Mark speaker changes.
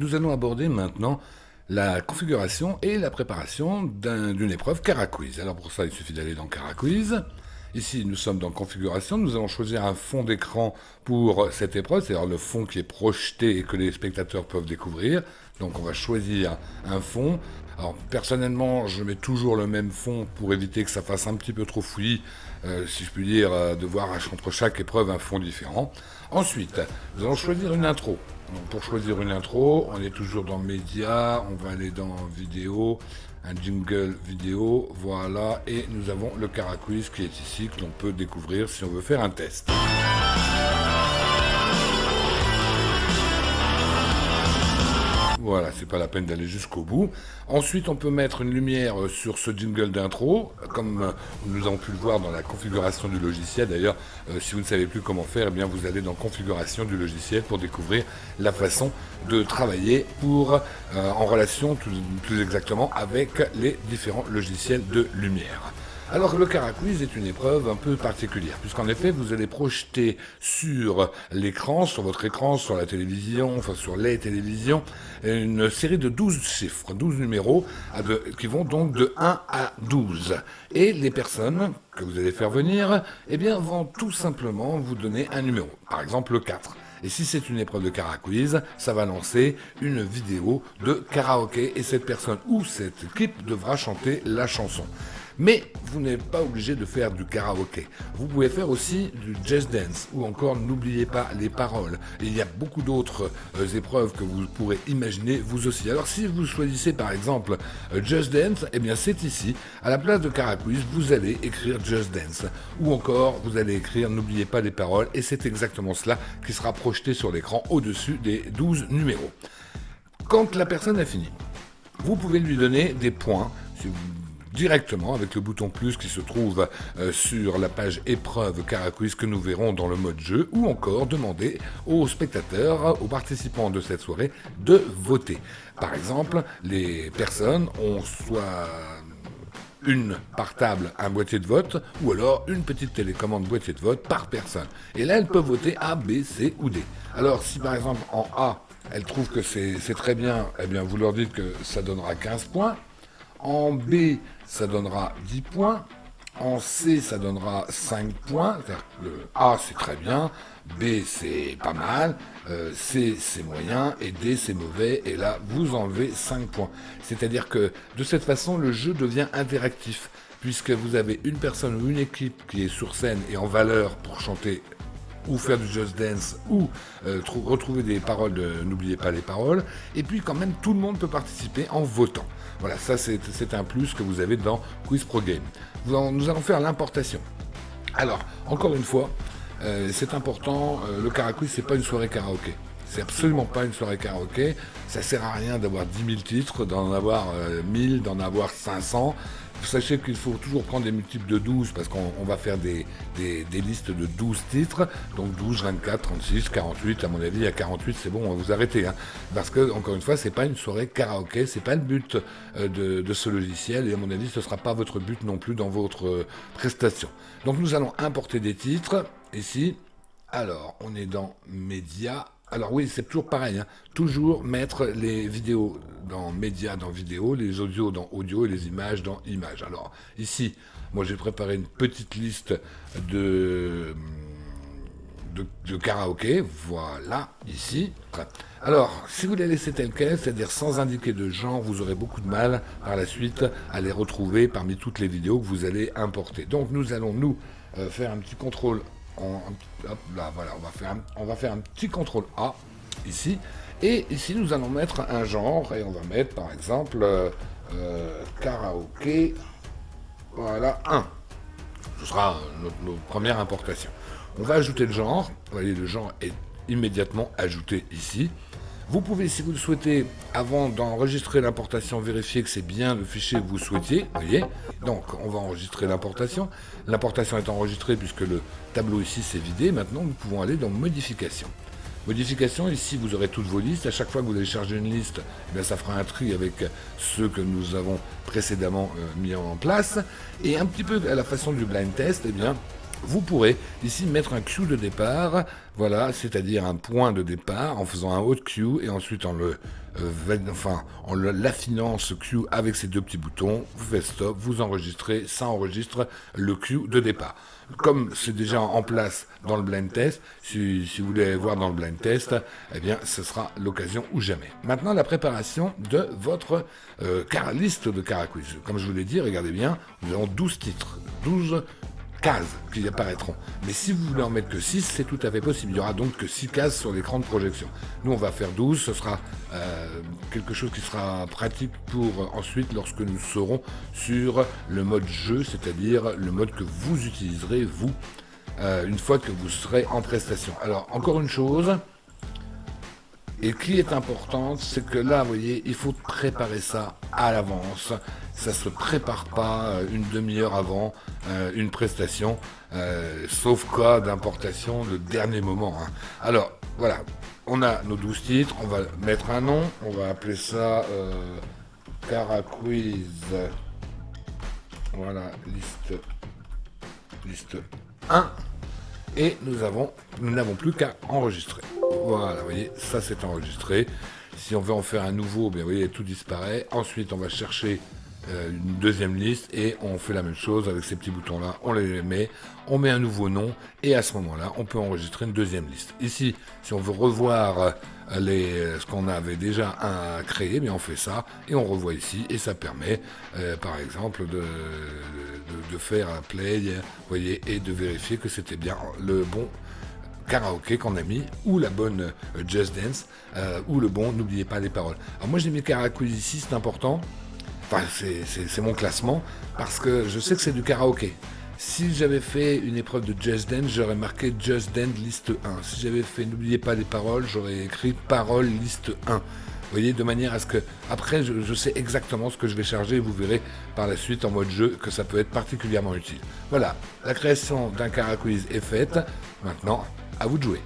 Speaker 1: Nous allons aborder maintenant la configuration et la préparation d'une épreuve Caraquiz. Alors pour ça, il suffit d'aller dans Caraquiz. Ici, nous sommes dans configuration. Nous allons choisir un fond d'écran pour cette épreuve, c'est-à-dire le fond qui est projeté et que les spectateurs peuvent découvrir. Donc on va choisir un fond. Alors personnellement, je mets toujours le même fond pour éviter que ça fasse un petit peu trop fouillis, si je puis dire, de voir entre chaque épreuve un fond différent. Ensuite, nous allons choisir une intro. Donc pour choisir une intro, on est toujours dans Média, on va aller dans Vidéo, un jingle vidéo, voilà, et nous avons le Caraquiz qui est ici, que l'on peut découvrir si on veut faire un test. Voilà, c'est pas la peine d'aller jusqu'au bout. Ensuite, on peut mettre une lumière sur ce jingle d'intro, comme nous avons pu le voir dans la configuration du logiciel. D'ailleurs, si vous ne savez plus comment faire, eh bien vous allez dans configuration du logiciel pour découvrir la façon de travailler en relation plus exactement avec les différents logiciels de lumière. Alors le Caraquiz est une épreuve un peu particulière, puisqu'en effet vous allez projeter sur l'écran, sur votre écran, sur la télévision, enfin sur les télévisions, une série de 12 chiffres, 12 numéros, qui vont donc de 1 à 12. Et les personnes que vous allez faire venir, eh bien, vont tout simplement vous donner un numéro, par exemple le 4. Et si c'est une épreuve de Caraquiz, ça va lancer une vidéo de karaoké et cette personne ou cette équipe devra chanter la chanson. Mais vous n'êtes pas obligé de faire du karaoké. Vous pouvez faire aussi du Just Dance ou encore n'oubliez pas les paroles. Et il y a beaucoup d'autres épreuves que vous pourrez imaginer vous aussi. Alors si vous choisissez par exemple Just Dance, eh bien c'est ici. À la place de Caraquiz, vous allez écrire Just Dance. Ou encore vous allez écrire n'oubliez pas les paroles. Et c'est exactement cela qui sera projeté sur l'écran au-dessus des 12 numéros. Quand la personne a fini, vous pouvez lui donner des points. Directement avec le bouton plus qui se trouve sur la page épreuve Caraquiz que nous verrons dans le mode jeu, ou encore demander aux spectateurs, aux participants de cette soirée de voter. Par exemple, les personnes ont soit une par table, un boîtier de vote, ou alors une petite télécommande boîtier de vote par personne. Et là, elles peuvent voter A, B, C ou D. Alors si par exemple en A, elles trouvent que c'est très bien, eh bien vous leur dites que ça donnera 15 points. En B, ça donnera 10 points. En C, ça donnera 5 points. C'est-à-dire que le A, c'est très bien. B, c'est pas mal. C, c'est moyen. Et D, c'est mauvais. Et là, vous enlevez 5 points. C'est-à-dire que de cette façon, le jeu devient interactif. Puisque vous avez une personne ou une équipe qui est sur scène et en valeur pour chanter ou faire du Just Dance, ou retrouver des paroles de n'oubliez pas les paroles, et puis quand même tout le monde peut participer en votant. Voilà, ça c'est un plus que vous avez dans Quiz Pro Game. Nous allons faire l'importation. Alors, encore une fois, c'est important, le Caraquiz c'est pas une soirée karaoké. C'est absolument pas une soirée karaoké, ça sert à rien d'avoir 10 000 titres, d'en avoir 1000, d'en avoir 500. Sachez qu'il faut toujours prendre des multiples de 12 parce qu'on va faire des listes de 12 titres. Donc 12, 24, 36, 48. À mon avis, à 48, c'est bon, on va vous arrêter. Parce que, encore une fois, c'est pas une soirée karaoké. C'est pas le but de ce logiciel. Et à mon avis, ce sera pas votre but non plus dans votre prestation. Donc nous allons importer des titres ici. Alors, on est dans Média. Alors oui, c'est toujours pareil, toujours mettre les vidéos dans médias, dans vidéo, les audios dans audio et les images dans images. Alors ici, moi j'ai préparé une petite liste de karaoké, voilà, ici. Alors, si vous les laissez tels quels, c'est-à-dire sans indiquer de genre, vous aurez beaucoup de mal par la suite à les retrouver parmi toutes les vidéos que vous allez importer. Donc nous allons faire un petit contrôle. Hop, là, voilà, on va faire un petit CTRL A ici, et ici nous allons mettre un genre, et on va mettre par exemple karaoké, voilà, 1. Ce sera notre première importation. On va ajouter le genre, vous voyez, le genre est immédiatement ajouté ici. Vous pouvez, si vous le souhaitez, avant d'enregistrer l'importation, vérifier que c'est bien le fichier que vous souhaitiez. Voyez. Donc, on va enregistrer l'importation. L'importation est enregistrée puisque le tableau ici s'est vidé. Maintenant, nous pouvons aller dans Modification. Modification, ici, vous aurez toutes vos listes. À chaque fois que vous allez charger une liste, eh bien, ça fera un tri avec ceux que nous avons précédemment mis en place. Et un petit peu à la façon du blind test, eh bien, vous pourrez ici mettre un Q de départ, voilà, c'est-à-dire un point de départ en faisant un haut Q et ensuite en le en l'affinant ce cue avec ces deux petits boutons, vous faites stop, vous enregistrez, ça enregistre le cue de départ. Comme c'est déjà en place dans le blind test, si vous voulez voir dans le blind test, eh bien ce sera l'occasion ou jamais. Maintenant la préparation de votre liste de Caraquiz. Comme je vous l'ai dit, regardez bien, nous avons 12 titres, 12 cases qui apparaîtront. Mais si vous voulez en mettre que 6, c'est tout à fait possible. Il n'y aura donc que 6 cases sur l'écran de projection. Nous, on va faire 12. Ce sera quelque chose qui sera pratique pour ensuite, lorsque nous serons sur le mode jeu, c'est-à-dire le mode que vous utiliserez, vous, une fois que vous serez en prestation. Alors, encore une chose, et qui est importante, c'est que là, vous voyez, il faut préparer ça à l'avance. Ça se prépare pas une demi-heure avant une prestation, sauf cas d'importation de dernier moment. Hein. Alors, voilà, on a nos 12 titres, on va mettre un nom, on va appeler ça Caraquiz. Voilà, liste 1. Et nous n'avons plus qu'à enregistrer. Voilà, vous voyez, ça c'est enregistré. Si on veut en faire un nouveau, bien, vous voyez, tout disparaît. Ensuite, on va chercher une deuxième liste et on fait la même chose avec ces petits boutons-là. On les met, on met un nouveau nom et à ce moment-là, on peut enregistrer une deuxième liste. Ici, si on veut revoir ce qu'on avait déjà créé, bien on fait ça et on revoit ici et ça permet, par exemple, de faire un play, vous voyez, et de vérifier que c'était bien le bon karaoké qu'on a mis, ou la bonne Just Dance, ou le bon N'oubliez pas les paroles. Alors moi j'ai mis Caraquiz ici, c'est important, enfin c'est mon classement, parce que je sais que c'est du karaoké. Si j'avais fait une épreuve de Just Dance, j'aurais marqué Just Dance liste 1. Si j'avais fait N'oubliez pas les paroles, j'aurais écrit paroles liste 1. Vous voyez, de manière à ce que, après, je sais exactement ce que je vais charger et vous verrez par la suite en mode jeu que ça peut être particulièrement utile. Voilà, la création d'un Caraquiz est faite. Maintenant, à vous de jouer.